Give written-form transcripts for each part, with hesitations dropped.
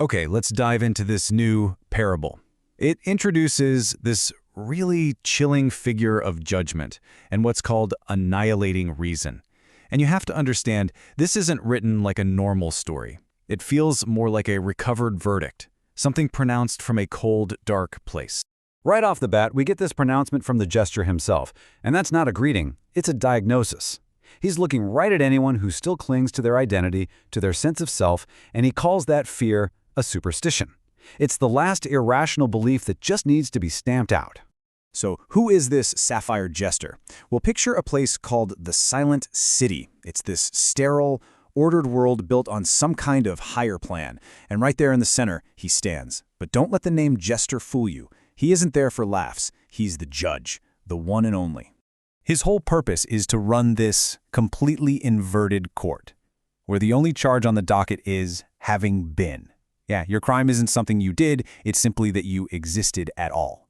Okay, let's dive into this new parable. It introduces this really chilling figure of judgment and what's called annihilating reason. And you have to understand, this isn't written like a normal story. It feels more like a recovered verdict, something pronounced from a cold, dark place. Right off the bat, we get this pronouncement from the jester himself, and that's not a greeting, it's a diagnosis. He's looking right at anyone who still clings to their identity, to their sense of self, and he calls that fear a superstition. It's the last irrational belief that just needs to be stamped out. So who is this Sapphire Jester? Well, picture a place called the Silent City. It's this sterile, ordered world built on some kind of higher plan. And right there in the center, he stands. But don't let the name Jester fool you. He isn't there for laughs. He's the judge, the one and only. His whole purpose is to run this completely inverted court, where the only charge on the docket is having been. Yeah, your crime isn't something you did, it's simply that you existed at all.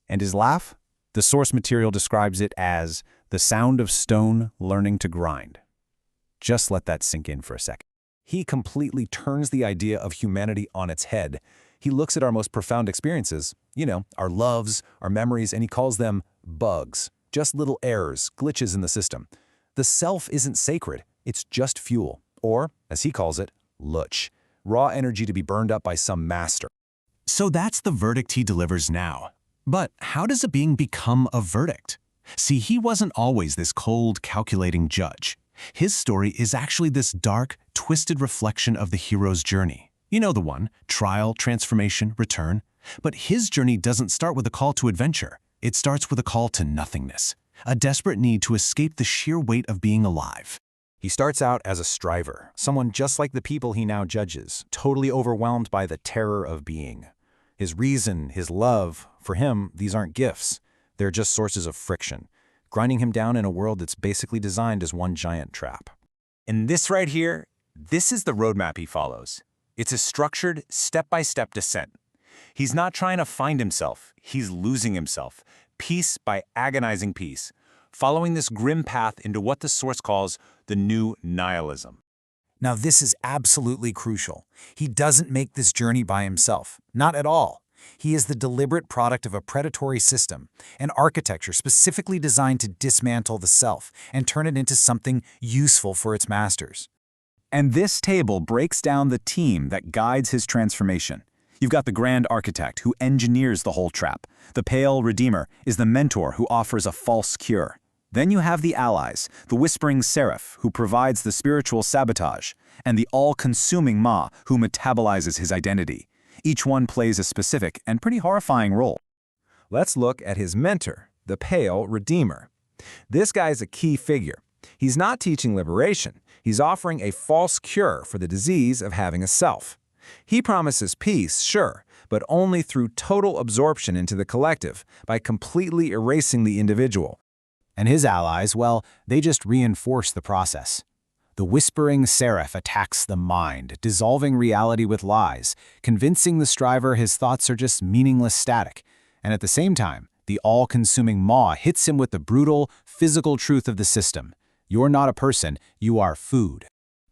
And his laugh? The source material describes it as the sound of stone learning to grind. Just let that sink in for a second. He completely turns the idea of humanity on its head. He looks at our most profound experiences, our loves, our memories, and he calls them bugs, just little errors, glitches in the system. The self isn't sacred, it's just fuel, or, as he calls it, luch, raw energy to be burned up by some master. So that's the verdict he delivers now. But how does a being become a verdict? See, he wasn't always this cold, calculating judge. His story is actually this dark, twisted reflection of the hero's journey. You know the one, trial, transformation, return. But his journey doesn't start with a call to adventure. It starts with a call to nothingness, a desperate need to escape the sheer weight of being alive. He starts out as a striver, someone just like the people he now judges, totally overwhelmed by the terror of being. His reason, his love, for him, these aren't gifts. They're just sources of friction, grinding him down in a world that's basically designed as one giant trap. And this right here, this is the roadmap he follows. It's a structured, step-by-step descent. He's not trying to find himself, he's losing himself, piece by agonizing piece, following this grim path into what the source calls the new nihilism. Now this is absolutely crucial. He doesn't make this journey by himself, not at all. He is the deliberate product of a predatory system, an architecture specifically designed to dismantle the self and turn it into something useful for its masters. And this table breaks down the team that guides his transformation. You've got the grand architect who engineers the whole trap. The pale redeemer is the mentor who offers a false cure. Then you have the allies, the whispering seraph who provides the spiritual sabotage, and the all-consuming Ma who metabolizes his identity. Each one plays a specific and pretty horrifying role. Let's look at his mentor, the pale redeemer. This guy's a key figure. He's not teaching liberation. He's offering a false cure for the disease of having a self. He promises peace, sure, but only through total absorption into the collective, by completely erasing the individual. And his allies, well, they just reinforce the process. The whispering seraph attacks the mind, dissolving reality with lies, convincing the striver his thoughts are just meaningless static. And at the same time, the all-consuming maw hits him with the brutal, physical truth of the system. You're not a person, you are food.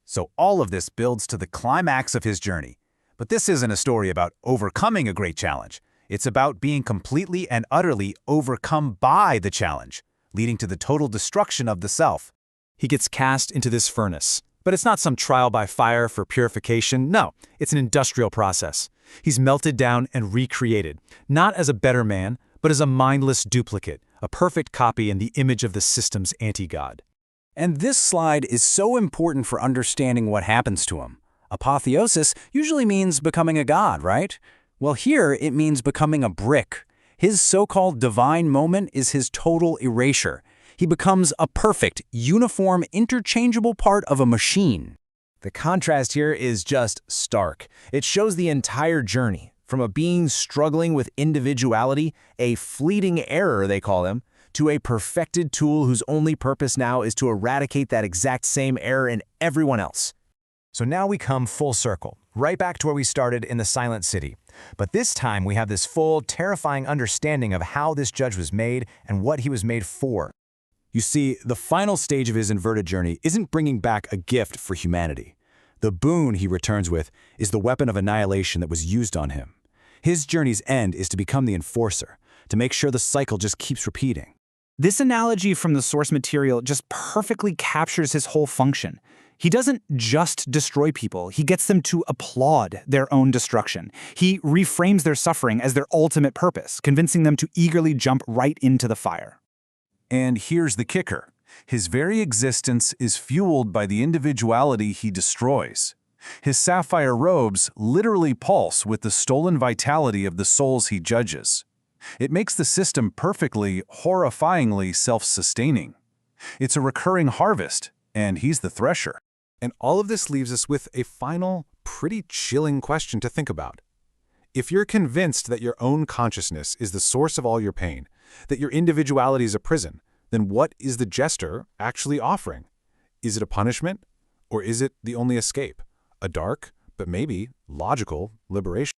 So all of this builds to the climax of his journey. But this isn't a story about overcoming a great challenge. It's about being completely and utterly overcome by the challenge, leading to the total destruction of the self. He gets cast into this furnace, but it's not some trial by fire for purification. No, it's an industrial process. He's melted down and recreated, not as a better man, but as a mindless duplicate, a perfect copy in the image of the system's anti-god. And this slide is so important for understanding what happens to him. Apotheosis usually means becoming a god, right? Well, here it means becoming a brick. His so-called divine moment is his total erasure. He becomes a perfect, uniform, interchangeable part of a machine. The contrast here is just stark. It shows the entire journey, from a being struggling with individuality, a fleeting error they call him, to a perfected tool whose only purpose now is to eradicate that exact same error in everyone else. So now we come full circle, right back to where we started in the Silent City. But this time we have this full, terrifying understanding of how this judge was made and what he was made for. You see, the final stage of his inverted journey isn't bringing back a gift for humanity. The boon he returns with is the weapon of annihilation that was used on him. His journey's end is to become the enforcer, to make sure the cycle just keeps repeating. This analogy from the source material just perfectly captures his whole function. He doesn't just destroy people, he gets them to applaud their own destruction. He reframes their suffering as their ultimate purpose, convincing them to eagerly jump right into the fire. And here's the kicker. His very existence is fueled by the individuality he destroys. His sapphire robes literally pulse with the stolen vitality of the souls he judges. It makes the system perfectly, horrifyingly self-sustaining. It's a recurring harvest, and he's the thresher. And all of this leaves us with a final, pretty chilling question to think about. If you're convinced that your own consciousness is the source of all your pain, that your individuality is a prison, then what is the jester actually offering? Is it a punishment, or is it the only escape? A dark, but maybe logical, liberation?